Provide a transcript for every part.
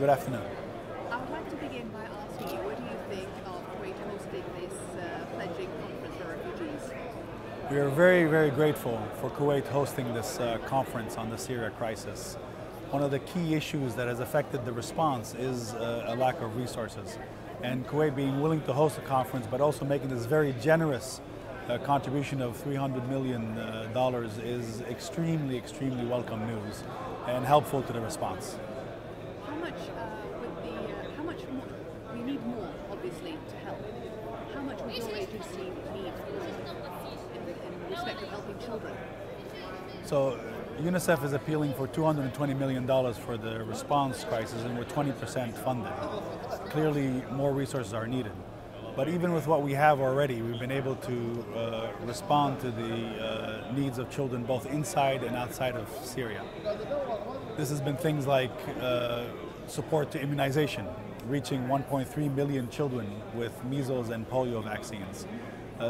Good afternoon. I would like to begin by asking you, what do you think of Kuwait hosting this pledging conference for refugees? We are very, very grateful for Kuwait hosting this conference on the Syria crisis. One of the key issues that has affected the response is a lack of resources. And Kuwait being willing to host a conference, but also making this very generous contribution of $300 million is extremely, extremely welcome news and helpful to the response. How much more, we need more, obviously, to help. How much would your agency need in respect of helping children? So UNICEF is appealing for $220 million for the response crisis, and we're 20% funded. Clearly, more resources are needed. But even with what we have already, we've been able to respond to the needs of children both inside and outside of Syria. This has been things like support to immunization, reaching 1.3 million children with measles and polio vaccines.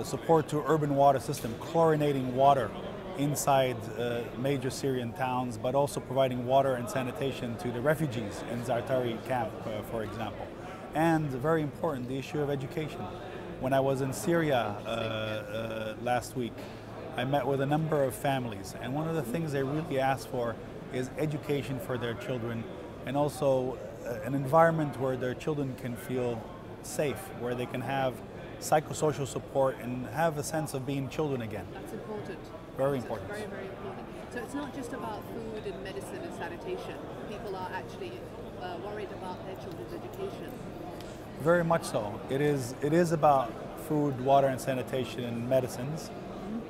Support to urban water system, chlorinating water inside major Syrian towns, but also providing water and sanitation to the refugees in Zartari camp, for example. And very important, the issue of education. When I was in Syria last week, I met with a number of families, and one of the things they really asked for is education for their children, and also an environment where their children can feel safe, where they can have psychosocial support and have a sense of being children again. That's important. Very important. Very, very important. So it's not just about food and medicine and sanitation. People are actually worried about their children's education. Very much so. It is about food, water and sanitation and medicines,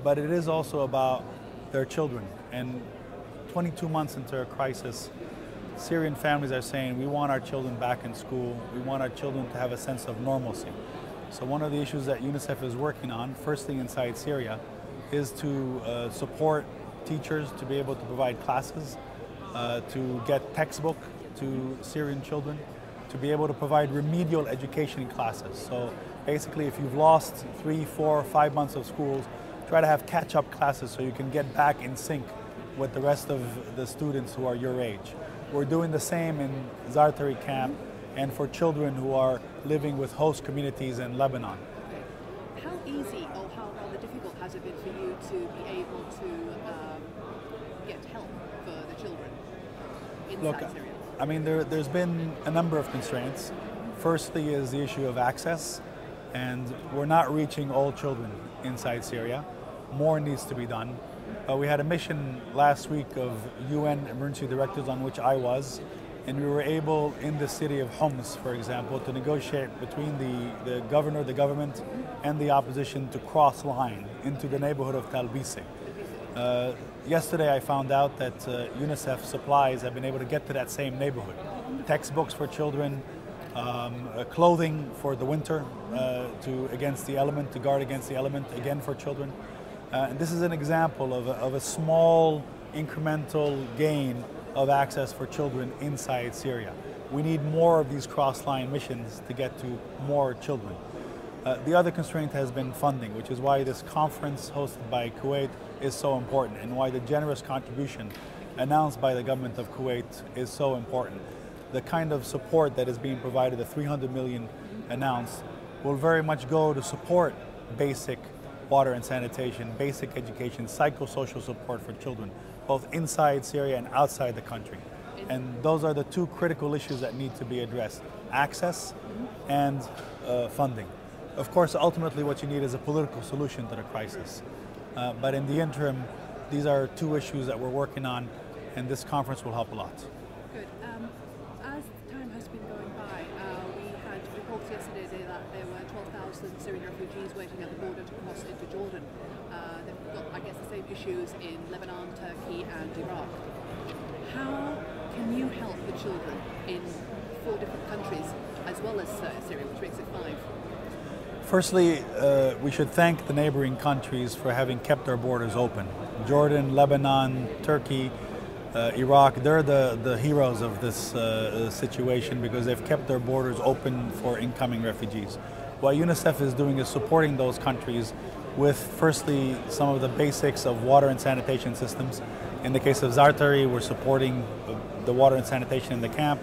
but it is also about their children. And 22 months into a crisis, Syrian families are saying, we want our children back in school, we want our children to have a sense of normalcy. So one of the issues that UNICEF is working on, first thing inside Syria, is to support teachers to be able to provide classes, to get textbook to Syrian children, to be able to provide remedial education classes. So basically, if you've lost 3, 4, 5 months of schools, try to have catch-up classes so you can get back in sync with the rest of the students who are your age. We're doing the same in Zartari camp and for children who are living with host communities in Lebanon. How easy or how rather difficult has it been for you to be able to get help for the children inside Syria? I mean, there's been a number of constraints. Firstly is the issue of access, and we're not reaching all children inside Syria. More needs to be done. We had a mission last week of UN emergency directors on which I was, and we were able in the city of Homs, for example, to negotiate between the governor, the government, and the opposition to cross line into the neighborhood of Talbisi. Yesterday I found out that UNICEF supplies have been able to get to that same neighborhood. Textbooks for children, clothing for the winter against the element, to guard against the element, again for children. And this is an example of a small incremental gain of access for children inside Syria. We need more of these cross-line missions to get to more children. The other constraint has been funding, which is why this conference hosted by Kuwait is so important, and why the generous contribution announced by the government of Kuwait is so important. The kind of support that is being provided, the $300 million announced, will very much go to support basic water and sanitation, basic education, psychosocial support for children, both inside Syria and outside the country. And those are the two critical issues that need to be addressed: access and funding. Of course, ultimately what you need is a political solution to the crisis. But in the interim, these are two issues that we're working on, and this conference will help a lot. Good. As time has been going by, we had reports yesterday that there were 12,000 Syrian refugees waiting at the border to cross into Jordan. They've got, I guess, the same issues in Lebanon, Turkey and Iraq. How can you help the children in 4 different countries, as well as Syria, which makes it 5? Firstly, we should thank the neighboring countries for having kept their borders open. Jordan, Lebanon, Turkey, Iraq, they're the heroes of this situation because they've kept their borders open for incoming refugees. What UNICEF is doing is supporting those countries with, firstly, some of the basics of water and sanitation systems. In the case of Zartari, we're supporting the water and sanitation in the camp.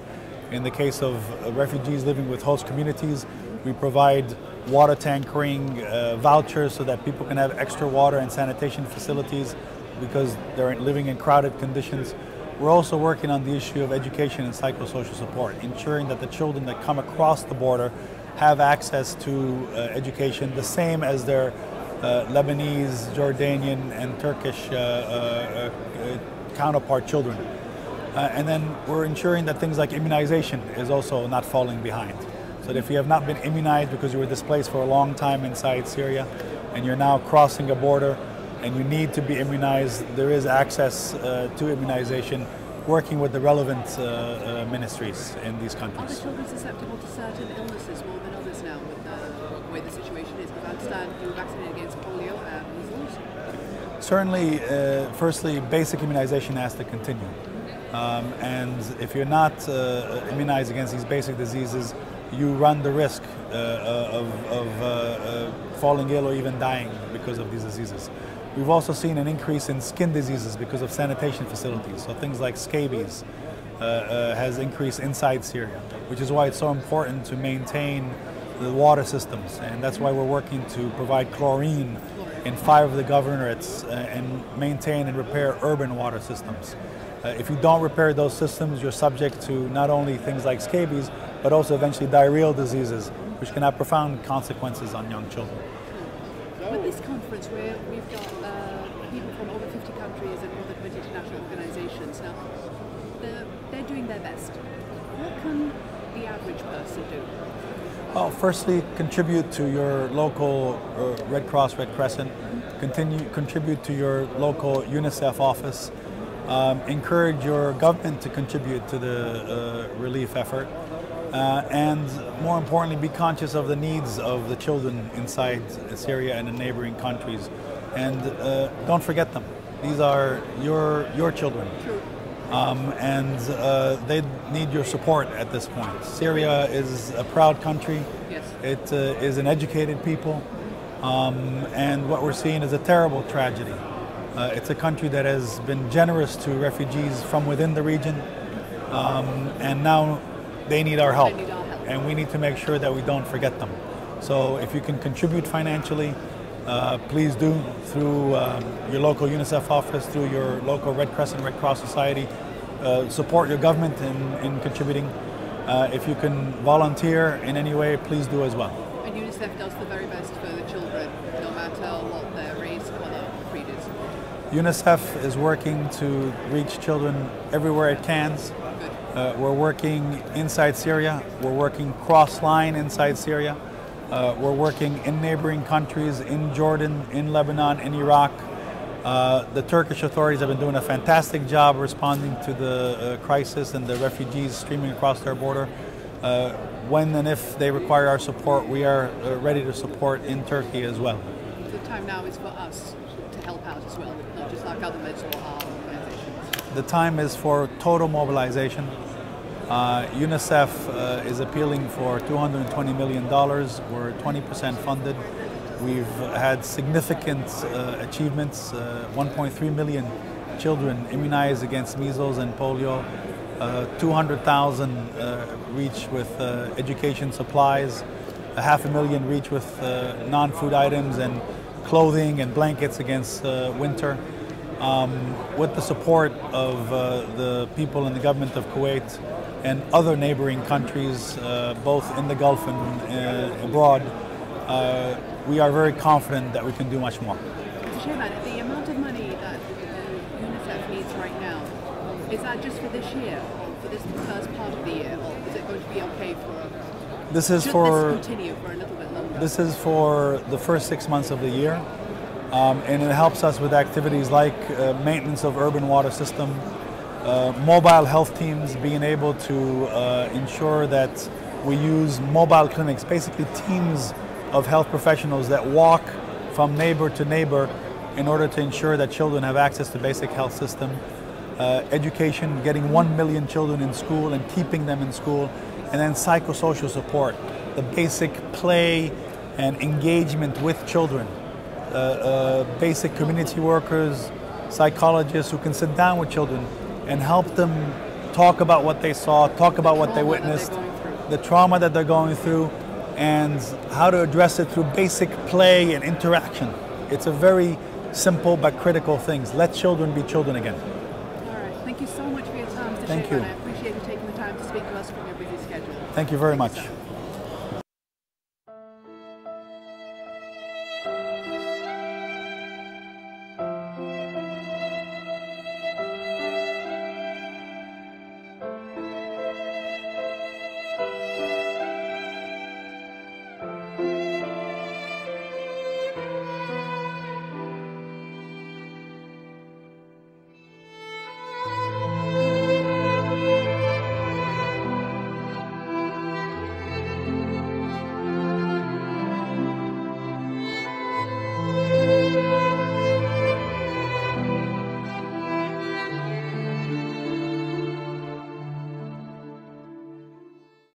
In the case of refugees living with host communities, we provide water tankering vouchers so that people can have extra water and sanitation facilities because they're living in crowded conditions. We're also working on the issue of education and psychosocial support, ensuring that the children that come across the border have access to education the same as their Lebanese, Jordanian, and Turkish counterpart children. And then we're ensuring that things like immunization is also not falling behind. So that if you have not been immunized because you were displaced for a long time inside Syria and you're now crossing a border and you need to be immunized, there is access to immunization, working with the relevant ministries in these countries. Are the children susceptible to certain illnesses more than others now with the way the situation is? Because I understand you're vaccinated against polio and measles. Certainly, firstly, basic immunization has to continue. And if you're not immunized against these basic diseases, you run the risk of falling ill or even dying because of these diseases. We've also seen an increase in skin diseases because of sanitation facilities. So things like scabies has increased inside Syria, which is why it's so important to maintain the water systems. And that's why we're working to provide chlorine in 5 of the governorates and maintain and repair urban water systems. If you don't repair those systems, you're subject to not only things like scabies, but also eventually diarrheal diseases, which can have profound consequences on young children. With this conference, where we've got people from over 50 countries and more than 20 international organizations, now they're doing their best. What can the average person do? Well, firstly, contribute to your local Red Cross, Red Crescent. Contribute to your local UNICEF office. Encourage your government to contribute to the relief effort. And more importantly, be conscious of the needs of the children inside Syria and the neighboring countries. And don't forget them. These are your children. And they need your support at this point. Syria is a proud country. Yes. It is an educated people. And what we're seeing is a terrible tragedy. It's a country that has been generous to refugees from within the region. And now they need our help. And we need to make sure that we don't forget them. So if you can contribute financially, please do, through your local UNICEF office, through your local Red Crescent, Red Cross Society. Support your government in contributing. If you can volunteer in any way, please do as well. And UNICEF does the very best for the children, no matter what their race, color, or creed is. UNICEF is working to reach children everywhere it can. We're working inside Syria. We're working cross-line inside Syria. We're working in neighboring countries, in Jordan, in Lebanon, in Iraq. The Turkish authorities have been doing a fantastic job responding to the crisis and the refugees streaming across their border. When and if they require our support, we are ready to support in Turkey as well. The time now is for us to help out as well, not just our governments or our organizations. The time is for total mobilization. UNICEF is appealing for $220 million. We're 20% funded. We've had significant achievements, 1.3 million children immunized against measles and polio, 200,000 reach with education supplies, 500,000 reach with non-food items and clothing and blankets against winter. With the support of the people in the government of Kuwait and other neighboring countries, both in the Gulf and abroad, we are very confident that we can do much more. Mr. Sheikh, the amount of money that UNICEF needs right now, is that just for this year, or for this first part of the year, or is it going to be okay for? This is should for. This continue for a little bit longer? This is for the first 6 months of the year, and it helps us with activities like maintenance of urban water system, mobile health teams, being able to ensure that we use mobile clinics, basically teams of health professionals that walk from neighbor to neighbor in order to ensure that children have access to basic health system. Education, getting 1 million children in school and keeping them in school, and then psychosocial support, the basic play and engagement with children. Basic community workers, psychologists who can sit down with children and help them talk about what they saw, talk about what they witnessed, the trauma that they're going through, and how to address it through basic play and interaction. It's a very simple but critical things. Let children be children again. All right. Thank you so much for your time, Mr. Thank Sheikh, you. and I appreciate you taking the time to speak to us from your busy schedule. Thank you very much.